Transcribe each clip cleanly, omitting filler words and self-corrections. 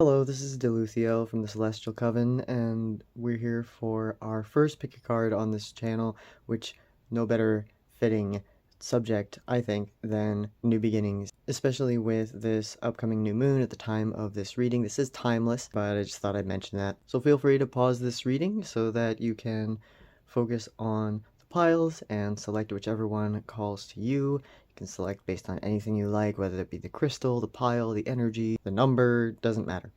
Hello, this is Deluthiel from the Celestial Coven, and we're here for our first pick a card on this channel, which no better fitting subject, I think, than New Beginnings, especially with this upcoming new moon at the time of this reading. This is timeless, but I just thought I'd mention that. So feel free to pause this reading so that you can focus on the piles and select whichever one calls to you. You can select based on anything you like, whether it be the crystal, the pile, the energy, the number, doesn't matter.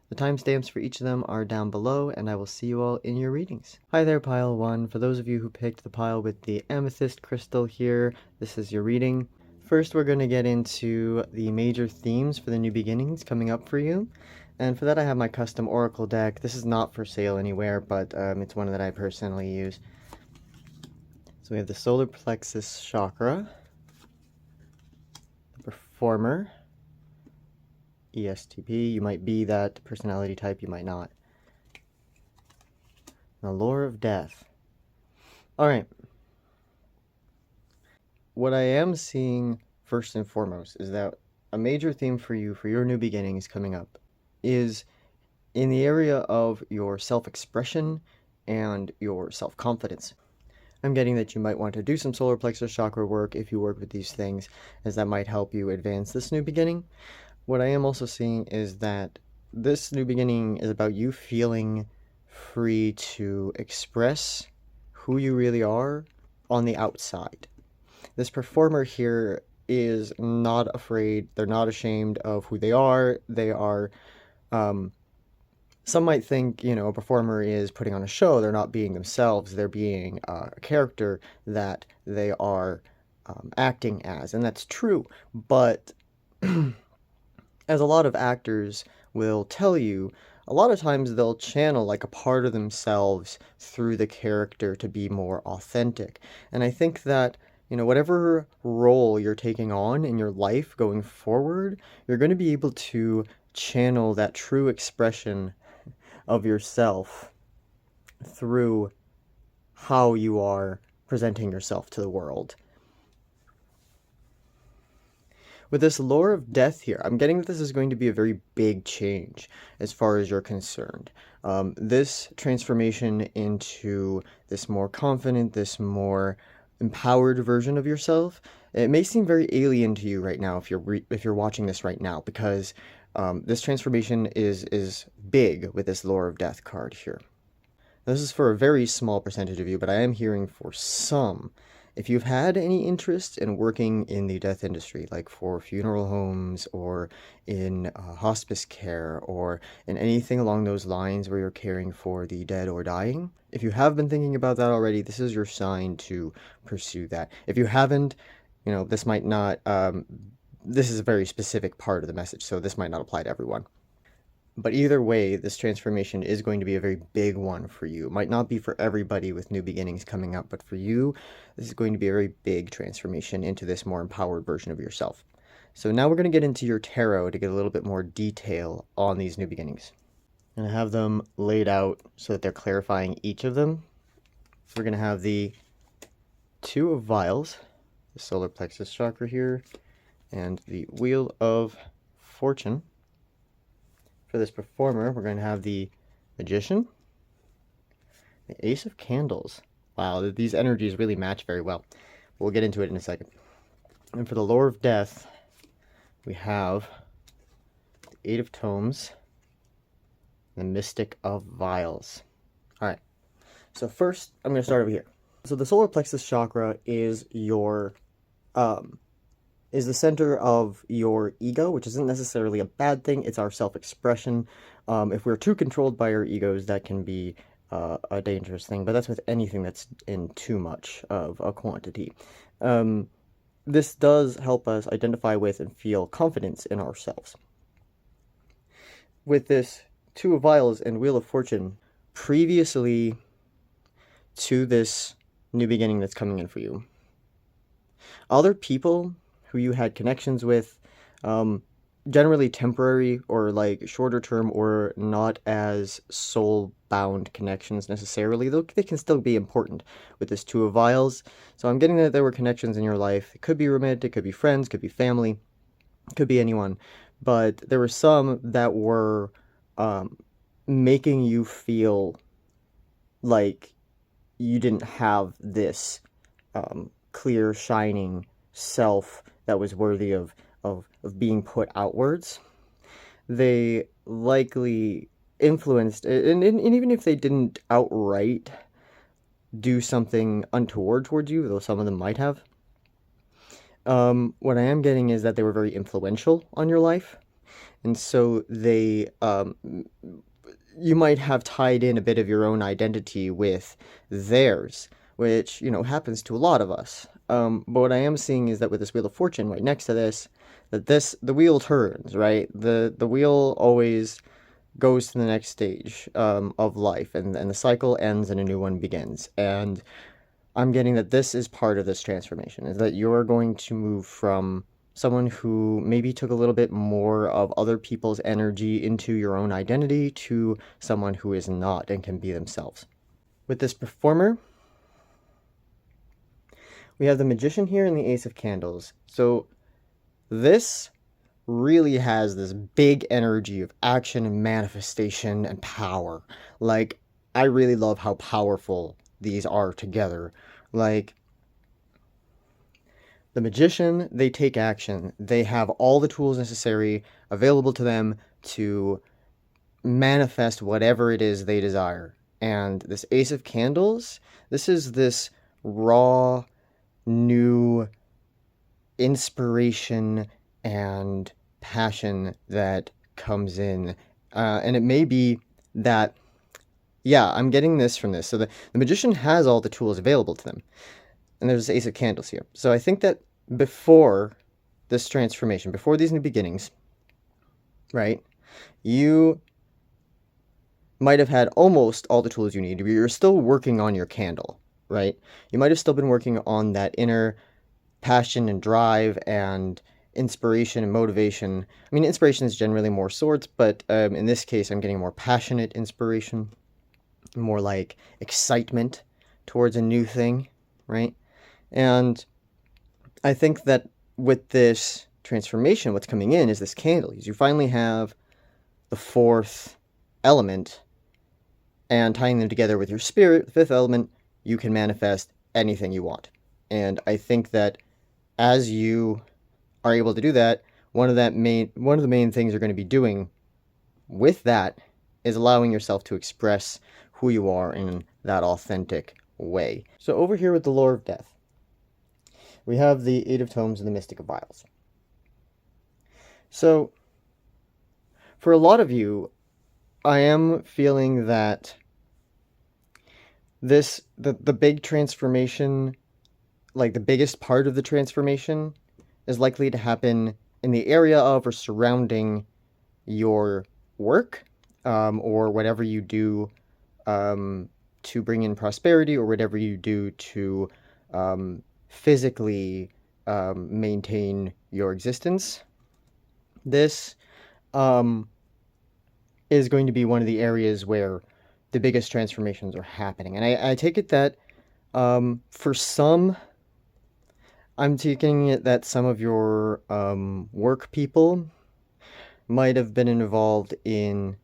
The timestamps for each of them are down below, and I will see you all in your readings. Hi there, Pile 1. For those of you who picked the pile with the Amethyst crystal here, this is your reading. First, we're going to get into the major themes for the new beginnings coming up for you. And for that, I have my custom Oracle deck. This is not for sale anywhere, but it's one that I personally use. So we have the Solar Plexus Chakra, the Performer, ESTP, you might be that personality type, you might not. The Lore of Death. Alright. What I am seeing first and foremost is that a major theme for you, for your new beginnings coming up, is in the area of your self-expression and your self-confidence. I'm getting that you might want to do some solar plexus chakra work if you work with these things, as that might help you advance this new beginning. What I am also seeing is that this new beginning is about you feeling free to express who you really are on the outside. This performer here is not afraid, they're not ashamed of who they are. They are, some might think, a performer is putting on a show. They're not being themselves, they're being a character that they are acting as, and that's true, but as a lot of actors will tell you, a lot of times they'll channel like a part of themselves through the character to be more authentic. And I think that, whatever role you're taking on in your life going forward, you're going to be able to channel that true expression of yourself through how you are presenting yourself to the world. With this Lore of Death here, I'm getting that this is going to be a very big change as far as you're concerned. This transformation into this more confident, this more empowered version of yourself, it may seem very alien to you right now if you're watching this right now, because this transformation is big with this Lore of Death card here. This is for a very small percentage of you, but I am hearing for some. If you've had any interest in working in the death industry, like for funeral homes or in hospice care or in anything along those lines where you're caring for the dead or dying, if you have been thinking about that already, this is your sign to pursue that. If you haven't, this might not, this is a very specific part of the message, so this might not apply to everyone. But either way, this transformation is going to be a very big one for you. It might not be for everybody with new beginnings coming up, but for you, this is going to be a very big transformation into this more empowered version of yourself. So now we're going to get into your tarot to get a little bit more detail on these new beginnings. And I have them laid out so that they're clarifying each of them. So we're going to have the Two of Vials, the Solar Plexus Chakra here, and the Wheel of Fortune. For this performer, we're going to have the Magician, the Ace of Candles. Wow, these energies really match very well. We'll get into it in a second. And for the Lore of Death, we have the Eight of Tomes, the Mystic of Vials. Alright, so first, I'm going to start over here. So the Solar Plexus Chakra is your, is the center of your ego, which isn't necessarily a bad thing. It's our self-expression. If we're too controlled by our egos, that can be a dangerous thing, but that's with anything that's in too much of a quantity. This does help us identify with and feel confidence in ourselves. With this Two of Vials and Wheel of Fortune, previously to this new beginning that's coming in for you, other people who you had connections with, generally temporary or like shorter term or not as soul-bound connections necessarily, though they can still be important with this Two of Vials. So I'm getting that there were connections in your life. It could be romantic, could be friends, could be family, could be anyone. but there were some that were making you feel like you didn't have this clear, shining self that was worthy of being put outwards. They likely influenced, and even if they didn't outright do something untoward towards you, though some of them might have, what I am getting is that they were very influential on your life. And so you might have tied in a bit of your own identity with theirs, which, happens to a lot of us. But what I am seeing is that with this Wheel of Fortune right next to this, the wheel turns, right? The wheel always goes to the next stage of life, and the cycle ends and a new one begins. And I'm getting that this is part of this transformation, is that you're going to move from someone who maybe took a little bit more of other people's energy into your own identity to someone who is not and can be themselves. With this performer, we have the Magician here and the Ace of Candles. So this really has this big energy of action and manifestation and power. Like, I really love how powerful these are together. Like, the Magician, they take action. They have all the tools necessary available to them to manifest whatever it is they desire. And this Ace of Candles, this is this raw, new inspiration and passion that comes in. And it may be that, yeah, I'm getting this from this. So the Magician has all the tools available to them. And there's this Ace of Candles here. So I think that before this transformation, before these new beginnings, right, you might have had almost all the tools you need. You're still working on your candle, right? You might have still been working on that inner passion and drive and inspiration and motivation. I mean, inspiration is generally more swords, but in this case, I'm getting more passionate inspiration, more like excitement towards a new thing, right? And I think that with this transformation, what's coming in is this candle. You finally have the fourth element, and tying them together with your spirit, the fifth element, you can manifest anything you want. And I think that as you are able to do that, one of the main things you're going to be doing with that is allowing yourself to express who you are in that authentic way. So over here with the Lore of Death, we have the Eight of Tomes and the Mystic of Vials. So, for a lot of you, I am feeling that the big transformation, like the biggest part of the transformation, is likely to happen in the area of or surrounding your work, or whatever you do to bring in prosperity, or whatever you do to physically maintain your existence. This is going to be one of the areas where the biggest transformations are happening. And I take it that for some, I'm taking it that some of your work people might have been involved in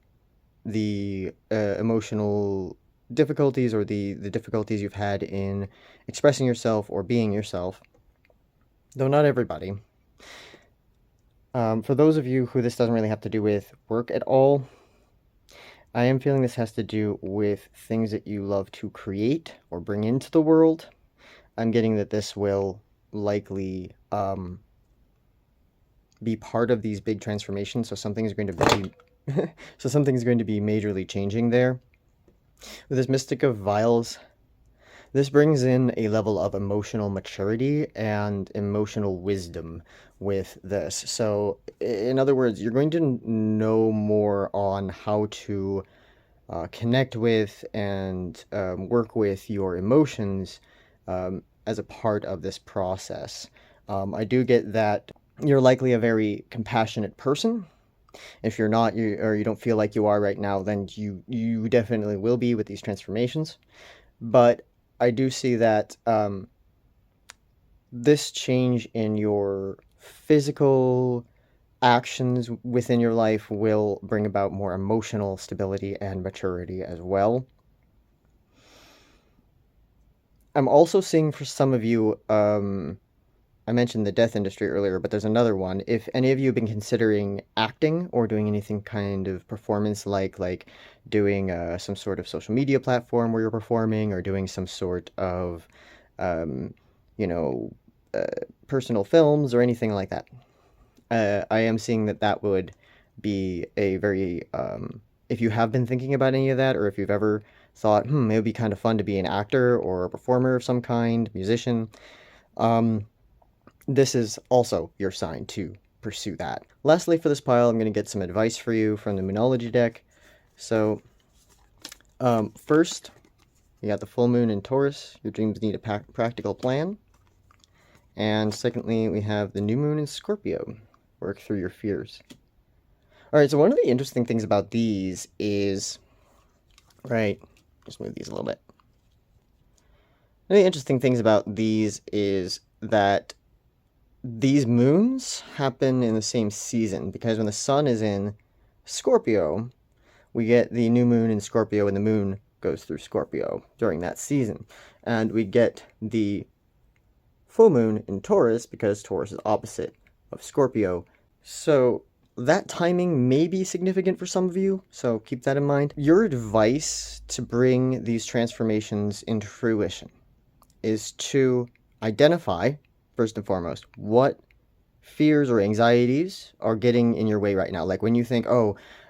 the emotional difficulties, or the difficulties you've had in expressing yourself or being yourself, though not everybody. For those of you who this doesn't really have to do with work at all, I am feeling this has to do with things that you love to create or bring into the world. I'm getting that this will likely be part of these big transformations, so something's going to be something's going to be majorly changing there. With this Mystic of Vials, this brings in a level of emotional maturity and emotional wisdom with this. So, in other words, you're going to know more on how to connect with and work with your emotions as a part of this process. I do get that you're likely a very compassionate person. If you're not, or you don't feel like you are right now, then you definitely will be with these transformations. But I do see that this change in your physical actions within your life will bring about more emotional stability and maturity as well. I'm also seeing for some of you, I mentioned the death industry earlier, but there's another one. If any of you have been considering acting or doing anything kind of performance like doing some sort of social media platform where you're performing, or doing some sort of, um, you know, personal films or anything like that, I am seeing that would be a very, if you have been thinking about any of that, or if you've ever thought, it would be kind of fun to be an actor or a performer of some kind, musician, this is also your sign to pursue that. Lastly, for this pile, I'm going to get some advice for you from the Moonology deck. So, first, you got the full moon in Taurus. Your dreams need a practical plan. And secondly, we have the new moon in Scorpio. Work through your fears. All right, so one of the interesting things about these is, right, just move these a little bit. One of the interesting things about these is that these moons happen in the same season, because when the sun is in Scorpio, we get the new moon in Scorpio and the moon goes through Scorpio during that season. And we get the full moon in Taurus because Taurus is opposite of Scorpio. So that timing may be significant for some of you, so keep that in mind. Your advice to bring these transformations into fruition is to identify, first and foremost, what fears or anxieties are getting in your way right now. Like when you think,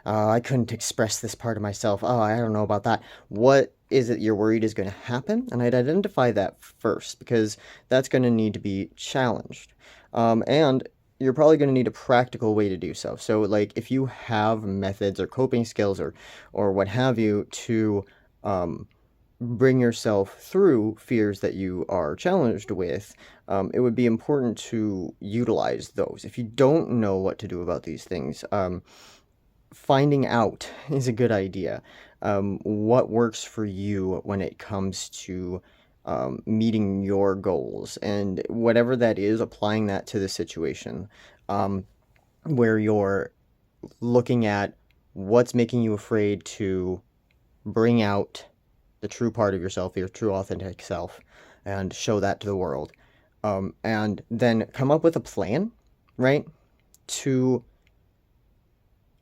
I couldn't express this part of myself. Oh, I don't know about that. What is it you're worried is going to happen? And I'd identify that first, because that's going to need to be challenged. And you're probably going to need a practical way to do so. So like if you have methods or coping skills or what have you to bring yourself through fears that you are challenged with, it would be important to utilize those. If you don't know what to do about these things, finding out is a good idea. What works for you when it comes to meeting your goals, and whatever that is, applying that to the situation, where you're looking at what's making you afraid to bring out the true part of yourself, your true authentic self, and show that to the world. And then come up with a plan, right, to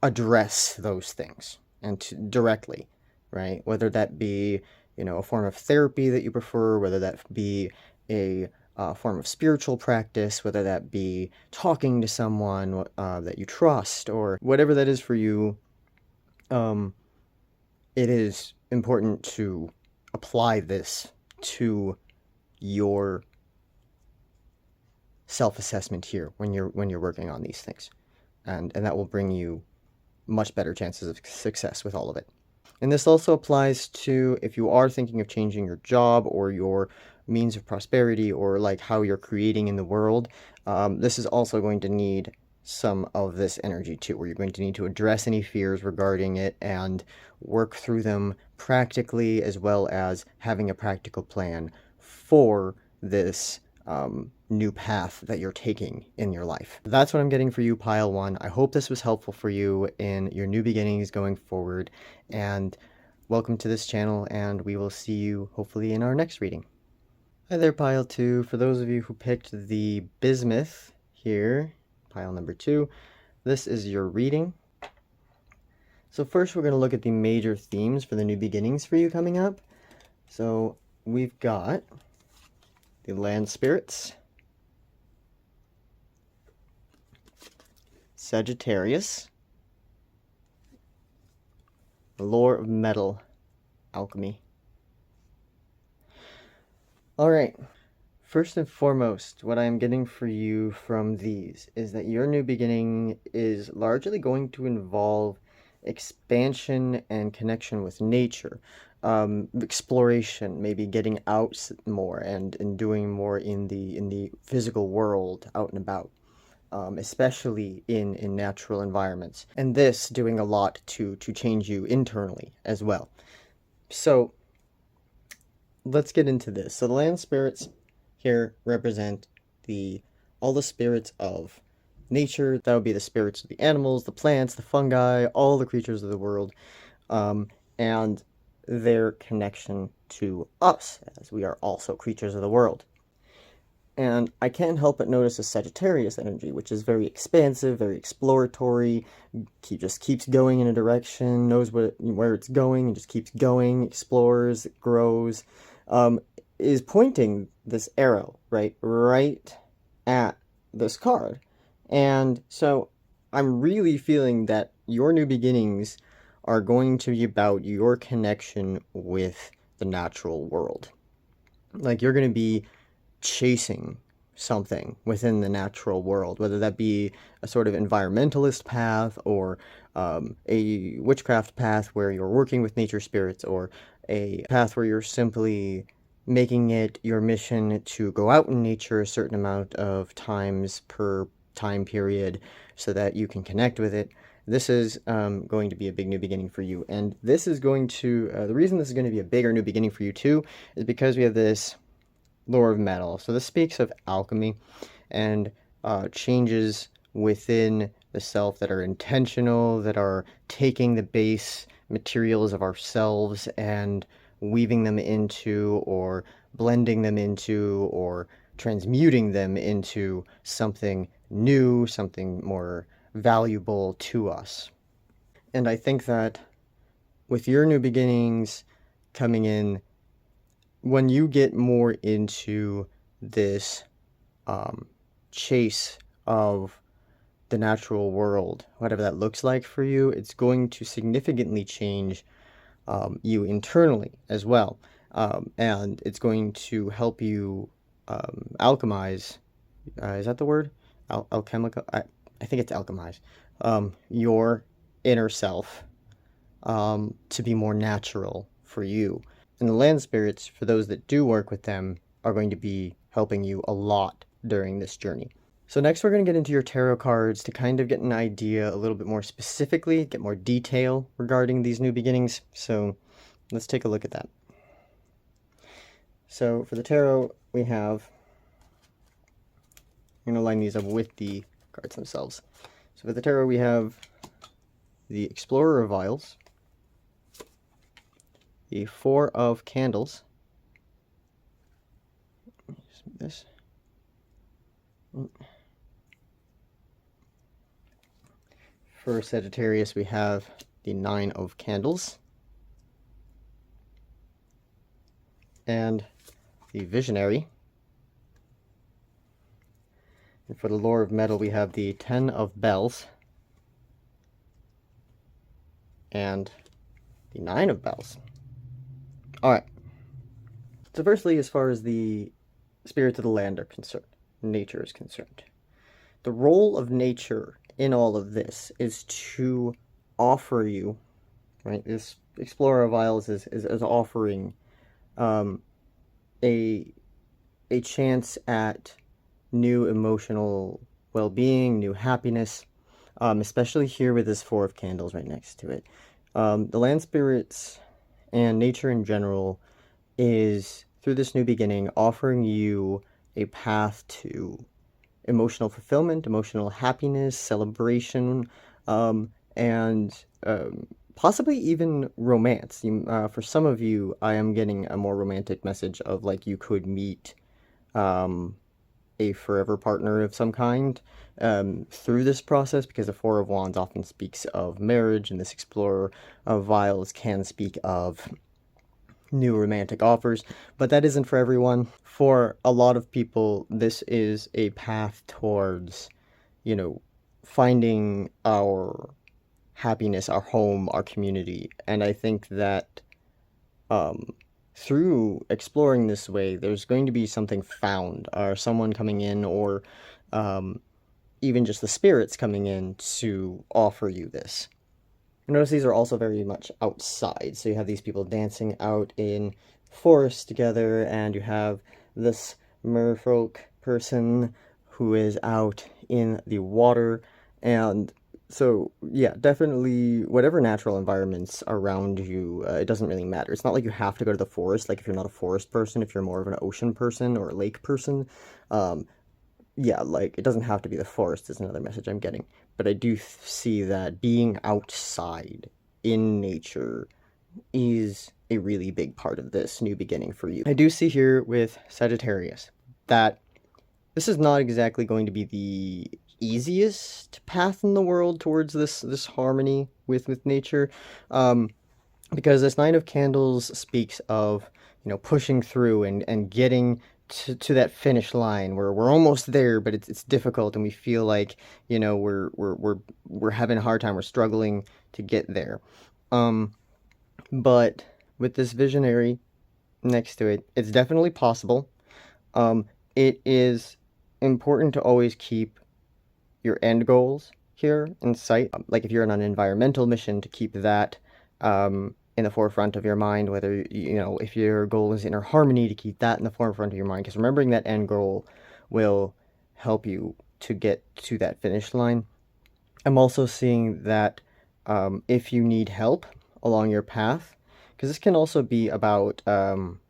address those things and to directly, right? Whether that be, a form of therapy that you prefer, whether that be a form of spiritual practice, whether that be talking to someone that you trust, or whatever that is for you, it is important to apply this to your self-assessment here when you're working on these things, and that will bring you much better chances of success with all of it. And this also applies to if you are thinking of changing your job or your means of prosperity, or like how you're creating in the world. This is also going to need some of this energy too, where you're going to need to address any fears regarding it and work through them practically, as well as having a practical plan for this new path that you're taking in your life. That's what I'm getting for you, Pile 1. I hope this was helpful for you in your new beginnings going forward, and welcome to this channel, and we will see you hopefully in our next reading. Hi there, Pile 2. For those of you who picked the Bismuth here, pile number 2, this is your reading. So first we're going to look at the major themes for the new beginnings for you coming up. So we've got the land spirits, Sagittarius, the lore of metal, alchemy. Alright, first and foremost, what I'm getting for you from these is that your new beginning is largely going to involve expansion and connection with nature, exploration, maybe getting out more and doing more in the physical world, out and about. Especially in natural environments, and this doing a lot to change you internally as well. So let's get into this. So the land spirits here represent all the spirits of nature. That would be the spirits of the animals, the plants, the fungi, all the creatures of the world, and their connection to us, as we are also creatures of the world. And I can't help but notice a Sagittarius energy, which is very expansive, very exploratory, just keeps going in a direction, knows where it's going, and just keeps going, explores, grows, is pointing this arrow, right at this card. And so I'm really feeling that your new beginnings are going to be about your connection with the natural world. Like, you're going to be chasing something within the natural world, whether that be a sort of environmentalist path or a witchcraft path where you're working with nature spirits, or a path where you're simply making it your mission to go out in nature a certain amount of times per time period so that you can connect with it. This is going to be a big new beginning for you. And this is going to, the reason this is going to be a bigger new beginning for you too, is because we have this lore of metal. So this speaks of alchemy and changes within the self that are intentional, that are taking the base materials of ourselves and weaving them into, or blending them into, or transmuting them into something new, something more valuable to us. And I think that with your new beginnings coming in, when you get more into this chase of the natural world, whatever that looks like for you, it's going to significantly change you internally as well. And it's going to help you alchemize, is that the word? Alchemical? I think it's alchemize, your inner self to be more natural for you. And the land spirits, for those that do work with them, are going to be helping you a lot during this journey. So next we're going to get into your tarot cards to kind of get an idea a little bit more specifically, get more detail regarding these new beginnings. So let's take a look at that. So for the tarot, we have, I'm going to line these up with the cards themselves. So for the tarot, we have the Explorer of Vials, the Four of Candles, this, for Sagittarius we have the Nine of Candles, and the Visionary, and for the Lore of Metal we have the Ten of Bells, and the Nine of Bells. Alright, so firstly, as far as the spirits of the land are concerned, nature is concerned, the role of nature in all of this is to offer you, right, this Explorer of Vials is offering a chance at new emotional well-being, new happiness, especially here with this Four of Candles right next to it. The land spirits and nature in general is, through this new beginning, offering you a path to emotional fulfillment, emotional happiness, celebration, and possibly even romance. For some of you, I am getting a more romantic message of, like, you could meet a forever partner of some kind through this process, because the Four of Wands often speaks of marriage, and this Explorer of Vials can speak of new romantic offers, but that isn't for everyone. For a lot of people, this is a path towards, you know, finding our happiness, our home, our community. And I think that through exploring this way, there's going to be something found, or someone coming in, or even just the spirits coming in to offer you this. Notice these are also very much outside, so you have these people dancing out in forest together, and you have this merfolk person who is out in the water. And so, yeah, definitely whatever natural environments around you, it doesn't really matter. It's not like you have to go to the forest. Like, if you're not a forest person, if you're more of an ocean person or a lake person, yeah, like, it doesn't have to be the forest is another message I'm getting, but I do see that being outside in nature is a really big part of this new beginning for you. I do see here with Sagittarius that this is not exactly going to be the easiest path in the world towards this harmony with nature, because this Nine of Candles speaks of, pushing through and getting to that finish line where we're almost there, but it's difficult and we feel like, we're having a hard time, we're struggling to get there. But with this visionary next to it, it's definitely possible. It is important to always keep your end goals here in sight. Like if you're on an environmental mission, to keep that in the forefront of your mind, whether, if your goal is inner harmony, to keep that in the forefront of your mind, because remembering that end goal will help you to get to that finish line. I'm also seeing that if you need help along your path, because this can also be about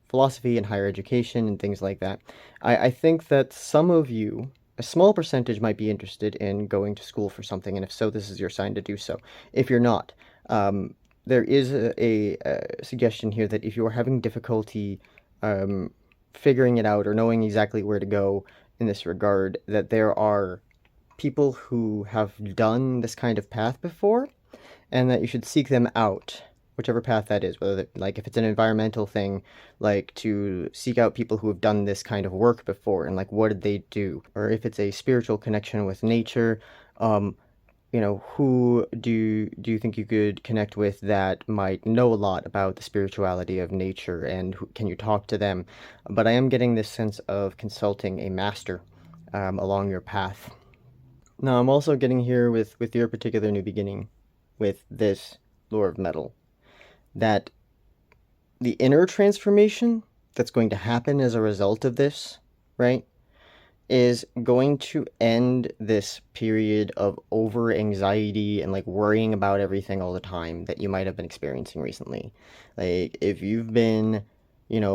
philosophy and higher education and things like that. I think that some of you, a small percentage, might be interested in going to school for something, and if so, this is your sign to do so. If you're not, there is a suggestion here that if you're having difficulty figuring it out or knowing exactly where to go in this regard, that there are people who have done this kind of path before, and that you should seek them out, whichever path that is, whether like if it's an environmental thing, like to seek out people who have done this kind of work before and like what did they do, or if it's a spiritual connection with nature, who do you think you could connect with that might know a lot about the spirituality of nature, and can you talk to them? But I am getting this sense of consulting a master along your path. Now I'm also getting here with your particular new beginning, with this lure of metal, that the inner transformation that's going to happen as a result of this, right, is going to end this period of over anxiety and like worrying about everything all the time that you might have been experiencing recently. Like if you've been,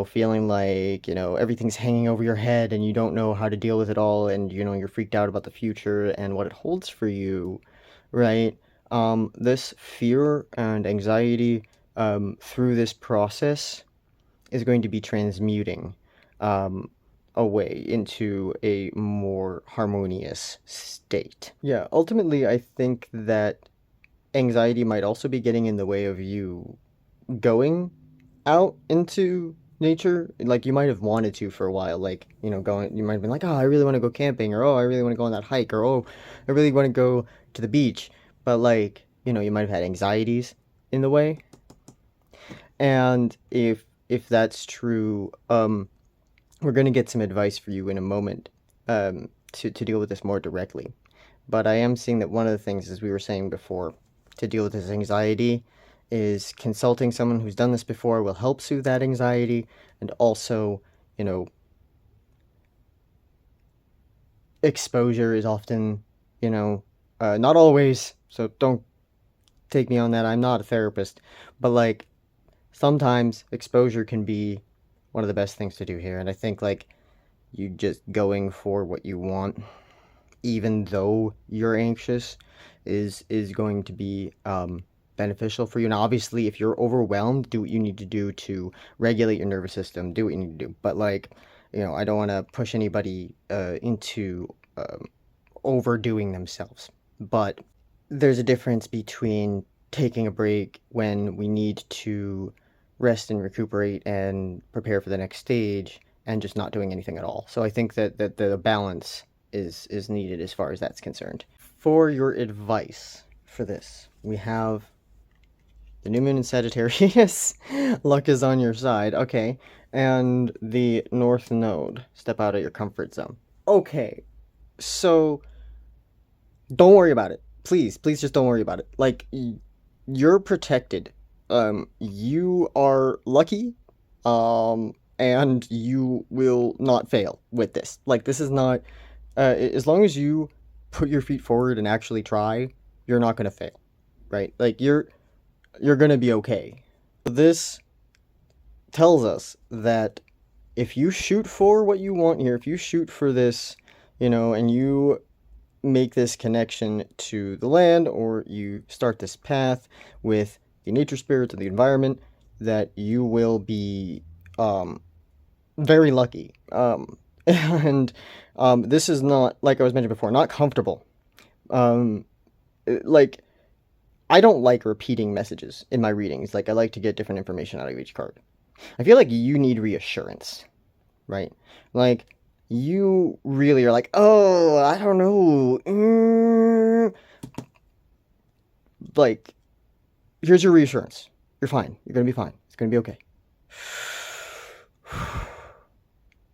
feeling like, everything's hanging over your head and you don't know how to deal with it all, and you're freaked out about the future and what it holds for you, right? This fear and anxiety through this process is going to be transmuting away into a more harmonious state. Yeah, ultimately, I think that anxiety might also be getting in the way of you going out into nature. Like you might have wanted to for a while, like, you might have been like, oh, I really want to go camping, or oh, I really want to go on that hike, or oh, I really want to go to the beach. But like, you might have had anxieties in the way. And if that's true, we're going to get some advice for you in a moment to deal with this more directly. But I am seeing that one of the things, as we were saying before, to deal with this anxiety is consulting someone who's done this before will help soothe that anxiety, and also, exposure is often, not always, so don't take me on that. I'm not a therapist, but like sometimes exposure can be one of the best things to do here. And I think like you just going for what you want, even though you're anxious, is going to be beneficial for you. And obviously, if you're overwhelmed, do what you need to do to regulate your nervous system. Do what you need to do. But like, I don't want to push anybody into overdoing themselves. But there's a difference between taking a break when we need to rest and recuperate and prepare for the next stage, and just not doing anything at all. So I think that the balance is needed as far as that's concerned. For your advice for this, we have the new moon in Sagittarius. Luck is on your side. Okay. And the North Node. Step out of your comfort zone. Okay. So don't worry about it. Please just don't worry about it. Like, you're protected. You are lucky. And you will not fail with this. Like, this is not, as long as you put your feet forward and actually try, you're not going to fail, right? Like, you're going to be okay. This tells us that if you shoot for what you want here, if you shoot for this, and you make this connection to the land, or you start this path with the nature spirits of the environment, that you will be very lucky. And this is not, like I was mentioned before, not comfortable. Like, I don't like repeating messages in my readings. Like, I like to get different information out of each card. I feel like you need reassurance, right? Like, you really are like, oh, I don't know. Like, here's your reassurance. You're fine. You're going to be fine. It's going to be okay.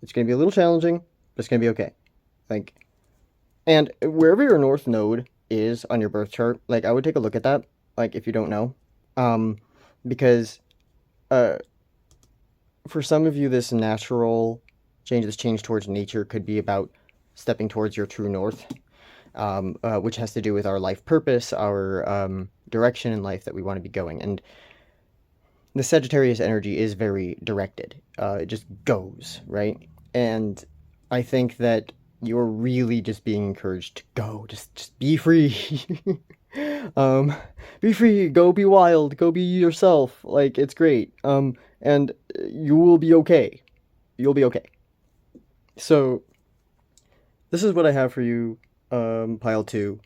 It's going to be a little challenging, but it's going to be okay. Like, and wherever your north node is on your birth chart, like, I would take a look at that, like, if you don't know. Because for some of you, this natural change, this change towards nature, could be about stepping towards your true north, which has to do with our life purpose, our direction in life that we want to be going. And the Sagittarius energy is very directed. It just goes, right? And I think that you're really just being encouraged to go. Just be free. Be free. Go be wild. Go be yourself. Like, it's great. And you will be okay. You'll be okay. So, this is what I have for you, pile 2.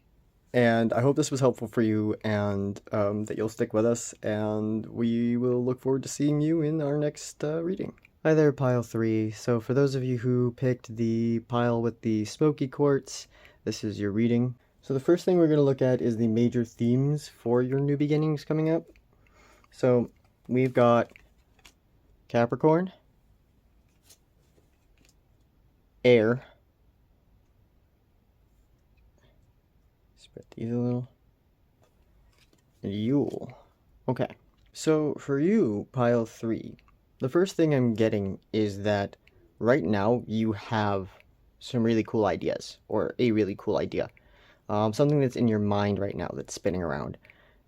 And I hope this was helpful for you, and that you'll stick with us, and we will look forward to seeing you in our next reading. Hi there, pile 3. So for those of you who picked the pile with the Smokey Quartz, this is your reading. So the first thing we're going to look at is the major themes for your new beginnings coming up. So we've got Capricorn, Air, spread these a little, and Yule. Okay, so for you, pile 3, the first thing I'm getting is that right now you have some really cool ideas, or a really cool idea. Something that's in your mind right now that's spinning around.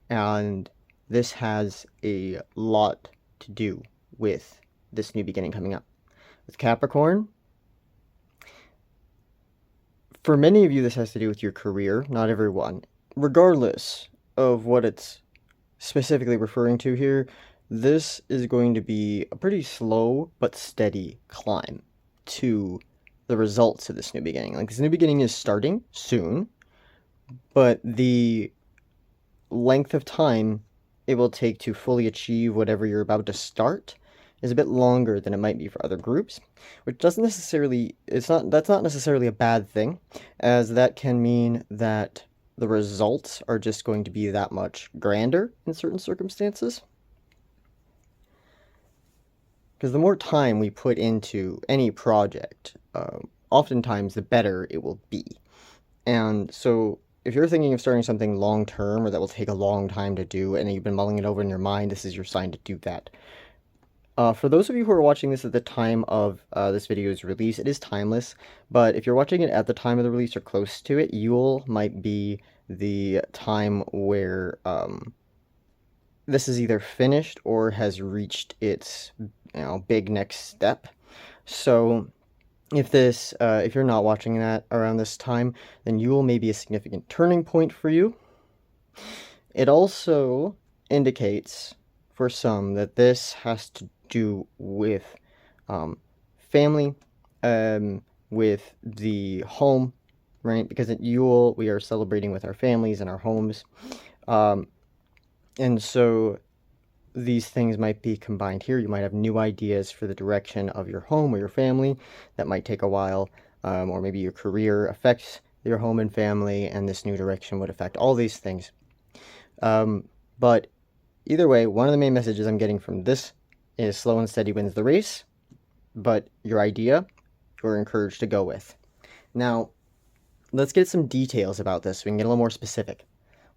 And this has a lot to do with this new beginning coming up. With Capricorn, for many of you, this has to do with your career, not everyone. Regardless of what it's specifically referring to here, this is going to be a pretty slow but steady climb to the results of this new beginning. Like, this new beginning is starting soon, but the length of time it will take to fully achieve whatever you're about to start is a bit longer than it might be for other groups, which doesn't necessarily, that's not necessarily a bad thing, as that can mean that the results are just going to be that much grander in certain circumstances. Because the more time we put into any project, oftentimes the better it will be. And so if you're thinking of starting something long-term, or that will take a long time to do, and you've been mulling it over in your mind, this is your sign to do that. For those of you who are watching this at the time of this video's release, it is timeless, but if you're watching it at the time of the release or close to it, Yule might be the time where this is either finished or has reached its big next step. So if you're not watching that around this time, then Yule may be a significant turning point for you. It also indicates for some that this has to do with family, with the home, right? Because at Yule, we are celebrating with our families and our homes. And so these things might be combined here. You might have new ideas for the direction of your home or your family that might take a while, or maybe your career affects your home and family, and this new direction would affect all these things. But either way, one of the main messages I'm getting from this is slow and steady wins the race, but your idea, you're encouraged to go with. Now, let's get some details about this so we can get a little more specific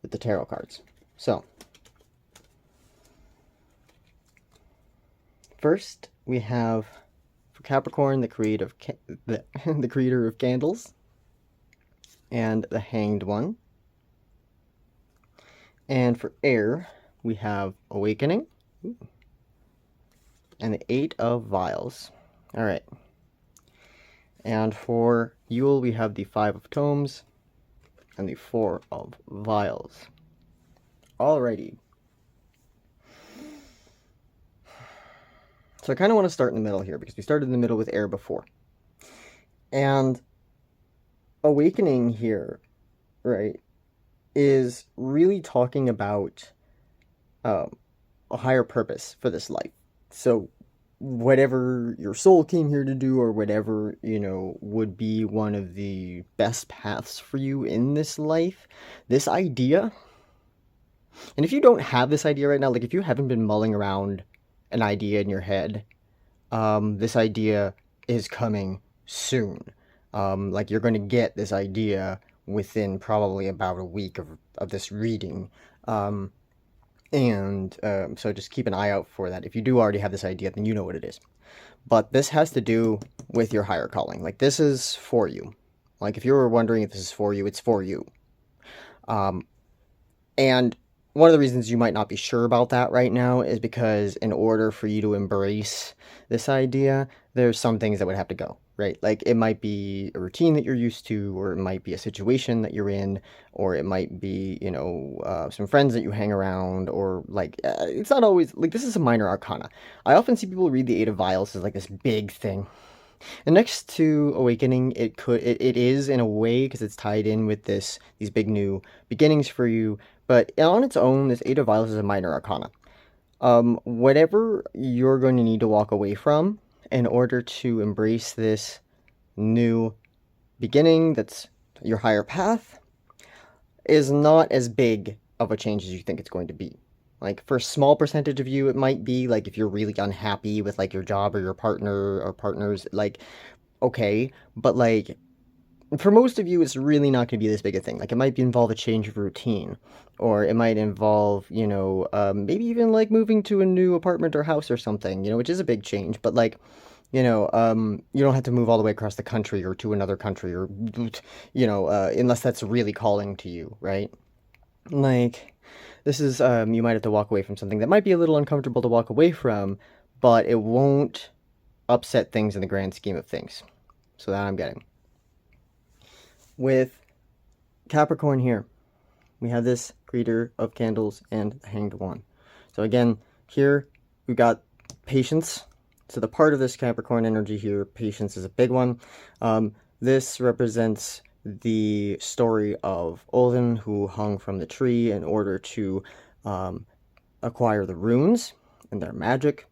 with the tarot cards. So, first, we have for Capricorn, the creator of candles, and the Hanged One. And for Air, we have Awakening, and the 8 of Vials. All right. And for Yule, we have the 5 of Tomes and the 4 of Vials. Alrighty. So I kind of want to start in the middle here, because we started in the middle with air before. And awakening here, right, is really talking about a higher purpose for this life. So whatever your soul came here to do, or whatever, would be one of the best paths for you in this life, this idea, and if you don't have this idea right now, like if you haven't been mulling around an idea in your head, this idea is coming soon. Like you're going to get this idea within probably about a week of this reading. So just keep an eye out for that. If you do already have this idea, then you know what it is. But this has to do with your higher calling. Like, this is for you. Like, if you were wondering if this is for you, it's for you. And one of the reasons you might not be sure about that right now is because in order for you to embrace this idea, there's some things that would have to go, right? Like, it might be a routine that you're used to, or it might be a situation that you're in, or it might be, some friends that you hang around, or like, it's not always, like, this is a minor arcana. I often see people read the Eight of Vials as like this big thing. And next to awakening, it is in a way, because it's tied in with these big new beginnings for you. But on its own, this Eight of Vials is a minor arcana. Whatever you're going to need to walk away from in order to embrace this new beginning, that's your higher path, is not as big of a change as you think it's going to be. Like, for a small percentage of you, it might be, like, if you're really unhappy with, like, your job or your partner or partners, like, okay. But, like, for most of you, it's really not going to be this big a thing. Like, it might involve a change of routine, or it might involve, maybe even, like, moving to a new apartment or house or something, which is a big change. But, like, you don't have to move all the way across the country or to another country, or, unless that's really calling to you, right? Like, this is, you might have to walk away from something that might be a little uncomfortable to walk away from, but it won't upset things in the grand scheme of things. So that I'm getting. With Capricorn here, we have this Creator of Candles and the Hanged One. So again, here we've got patience. So the part of this Capricorn energy here, patience, is a big one. This represents the story of Boland, who hung from the tree in order to acquire the runes and their magic.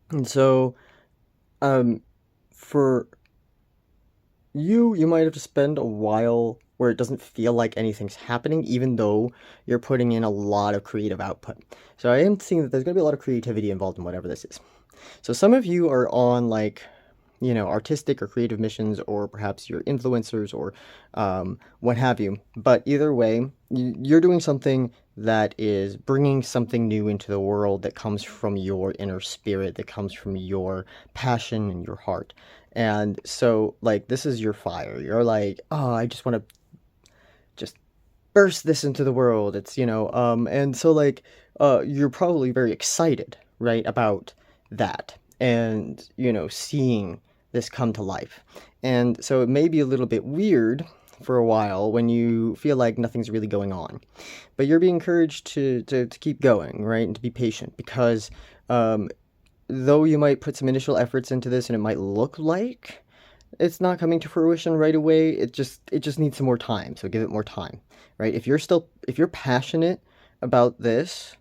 And so for you might have to spend a while where it doesn't feel like anything's happening, even though you're putting in a lot of creative output. So I am seeing that there's going to be a lot of creativity involved in whatever this is. So some of you are on, like, artistic or creative missions, or perhaps you're influencers, or what have you. But either way, you're doing something that is bringing something new into the world that comes from your inner spirit, that comes from your passion and your heart. And so, like, this is your fire. You're like, oh, I just want to just burst this into the world. It's, and so, like, you're probably very excited, right, about that, and, seeing this come to life. And so it may be a little bit weird for a while when you feel like nothing's really going on, but you're being encouraged to keep going, right, and to be patient, because though you might put some initial efforts into this and it might look like it's not coming to fruition right away, it just needs some more time. So give it more time, right? If you're passionate about this,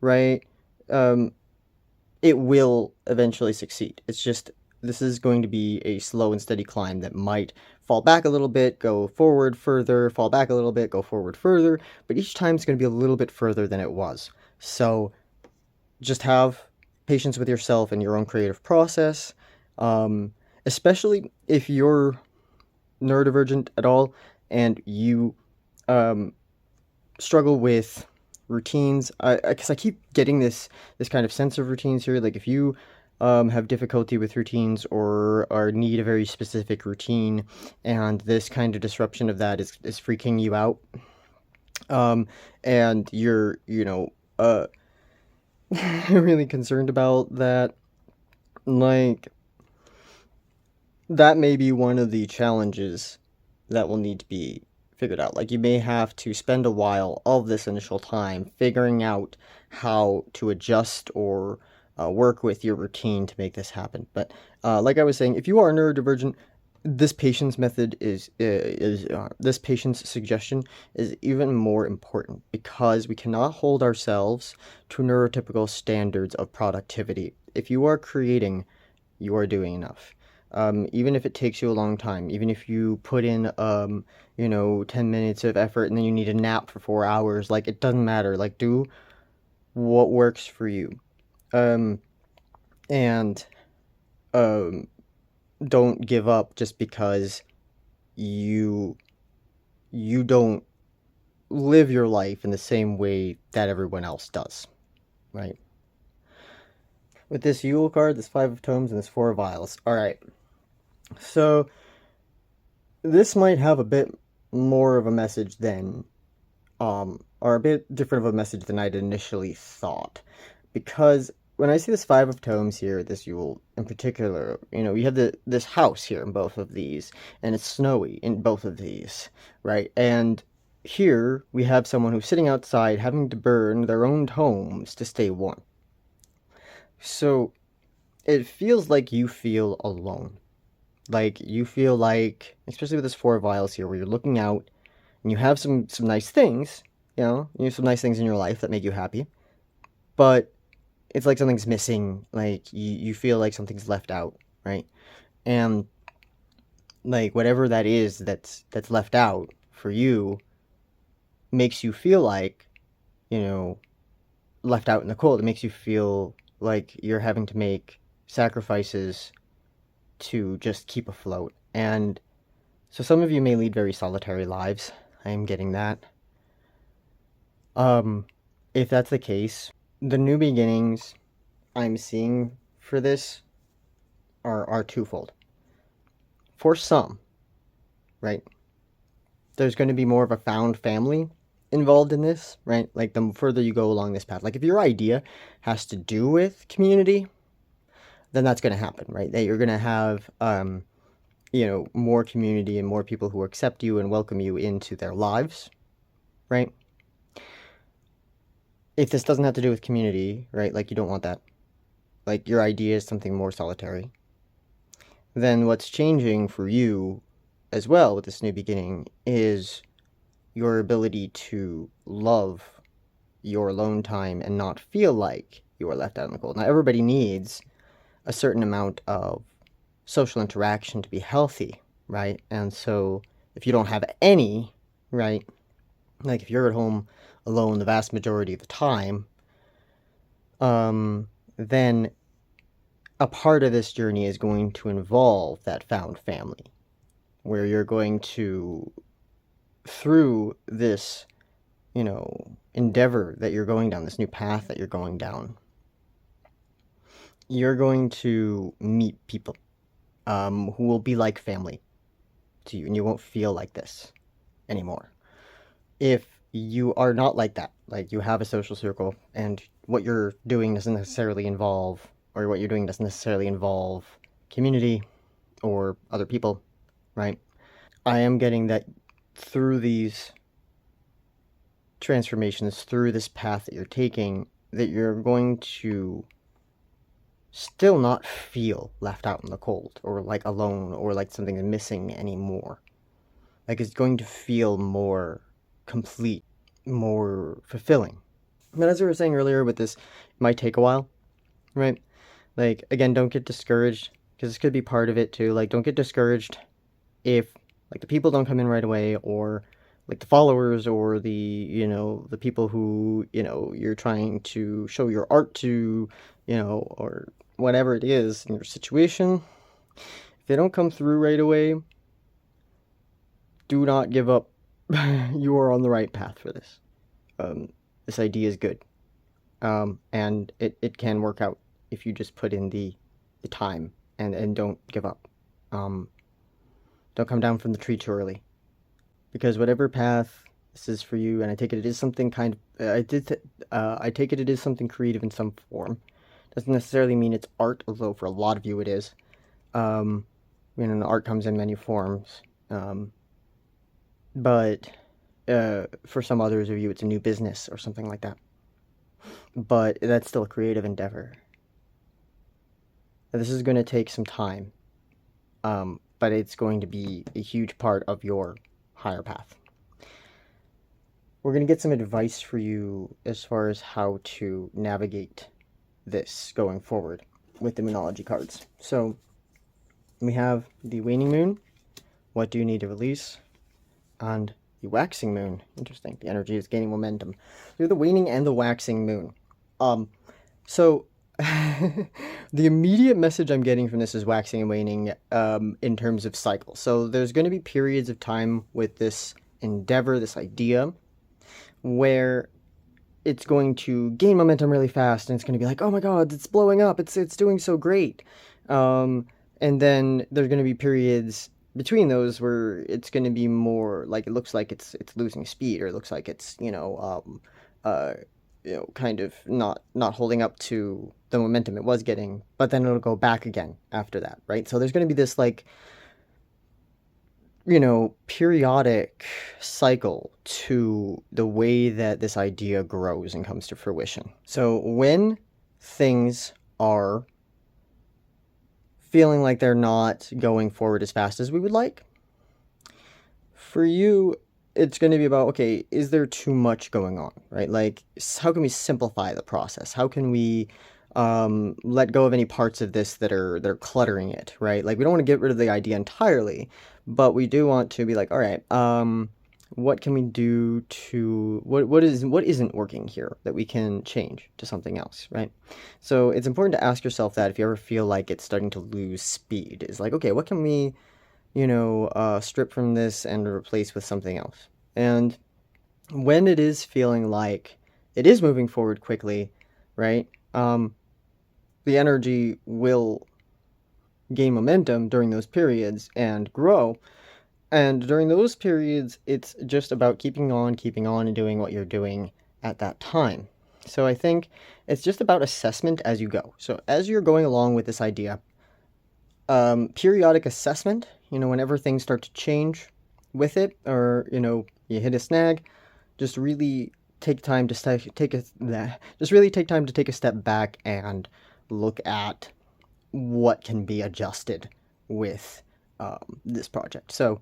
right, it will eventually succeed. It's just, this is going to be a slow and steady climb that might fall back a little bit, go forward further, fall back a little bit, go forward further, but each time it's going to be a little bit further than it was. So just have patience with yourself and your own creative process, especially if you're neurodivergent at all and you struggle with routines, because I keep getting this kind of sense of routines here. Like, if you have difficulty with routines, or need a very specific routine, and this kind of disruption of that is freaking you out, and you're really concerned about that, like, that may be one of the challenges that will need to be figured out. Like, you may have to spend a while of this initial time figuring out how to adjust or work with your routine to make this happen. But like I was saying, if you are neurodivergent, this patient's method is this patient's suggestion is even more important, because we cannot hold ourselves to neurotypical standards of productivity. If you are creating, you are doing enough. Even if it takes you a long time, even if you put in 10 minutes of effort and then you need a nap for 4 hours, like, it doesn't matter. Like, do what works for you. Um, and um, don't give up just because you don't live your life in the same way that everyone else does, right? With this Yule card, this 5 of Tomes, and this 4 of Vials. All right. So this might have a bit more of a message than, or a bit different of a message than I'd initially thought, because when I see this 5 of Tomes here, this Yule in particular, you have this house here in both of these, and it's snowy in both of these, right? And here we have someone who's sitting outside having to burn their own homes to stay warm. So it feels like you feel alone. Like, you feel like, especially with this 4 of Vials here, where you're looking out and you have some nice things, you have some nice things in your life that make you happy, but it's like something's missing. Like, you feel like something's left out, right? And like, whatever that is that's left out for you makes you feel like, left out in the cold. It makes you feel like you're having to make sacrifices to just keep afloat. And so some of you may lead very solitary lives. I am getting that. If that's the case, the new beginnings I'm seeing for this are twofold. For some, right, there's going to be more of a found family involved in this, right? Like, the further you go along this path, like, if your idea has to do with community, then that's going to happen, right? That you're going to have more community and more people who accept you and welcome you into their lives, right? If this doesn't have to do with community, right, like, you don't want that, like, your idea is something more solitary, then what's changing for you as well with this new beginning is your ability to love your alone time and not feel like you are left out in the cold. Now, everybody needs a certain amount of social interaction to be healthy, right? And so if you don't have any, right, like, if you're at home alone the vast majority of the time, then a part of this journey is going to involve that found family, where you're going to, through this, endeavor that you're going down, this new path that you're going down, you're going to meet people who will be like family to you, and you won't feel like this anymore. If you are not like that, like, you have a social circle and what you're doing doesn't necessarily involve, or what you're doing doesn't necessarily involve community or other people, right? I am getting that through these transformations, through this path that you're taking, that you're going to still not feel left out in the cold, or like alone, or like something is missing anymore. Like, it's going to feel more complete, more fulfilling. But as we were saying earlier, with this, it might take a while, right? Like, again, don't get discouraged, because this could be part of it too. Like, don't get discouraged if, like, the people don't come in right away, or like the followers, or the people who, you're trying to show your art to, or whatever it is in your situation. If they don't come through right away, do not give up. You are on the right path for this. This idea is good. And it can work out if you just put in the time, and don't give up. Don't come down from the tree too early, because whatever path this is for you, and I take it is something kind of, I take it is something creative in some form. Doesn't necessarily mean it's art, although for a lot of you it is. art comes in many forms. But for some others of you, it's a new business or something like that. But that's still a creative endeavor. This is going to take some time, but it's going to be a huge part of your higher path. We're going to get some advice for you as far as how to navigate this going forward with the Moonology cards. So we have the waning moon. What do you need to release? And the waxing moon. Interesting. The energy is gaining momentum. Through the waning and the waxing moon. So the immediate message I'm getting from this is waxing and waning in terms of cycle. So there's going to be periods of time with this endeavor, this idea, where it's going to gain momentum really fast, and it's going to be like, oh my god, it's blowing up, it's doing so great. And then there's going to be periods between those where it's going to be more like, it looks like it's losing speed, or it looks like it's kind of not holding up to the momentum it was getting, but then it'll go back again after that, right? So there's going to be this like periodic cycle to the way that this idea grows and comes to fruition. So when things are feeling like they're not going forward as fast as we would like, for you, it's going to be about, okay, is there too much going on, right? Like, how can we simplify the process? How can we let go of any parts of this that are cluttering it, right? Like, we don't want to get rid of the idea entirely, but we do want to be like, all right, what can we do to what isn't working here that we can change to something else, right? So it's important to ask yourself that if you ever feel like it's starting to lose speed. Is like, okay, what can we strip from this and replace with something else? And when it is feeling like it is moving forward quickly, right? The energy will gain momentum during those periods and grow. And during those periods, it's just about keeping on and doing what you're doing at that time. So I think it's just about assessment as you go. So as you're going along with this idea, periodic assessment, whenever things start to change with it, or, you hit a snag, just really take time to take a step back and look at what can be adjusted with this project. So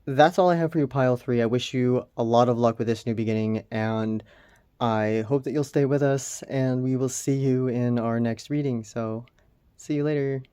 that's all I have for you, Pile 3. I wish you a lot of luck with this new beginning, and I hope that you'll stay with us, and we will see you in our next reading. So see you later.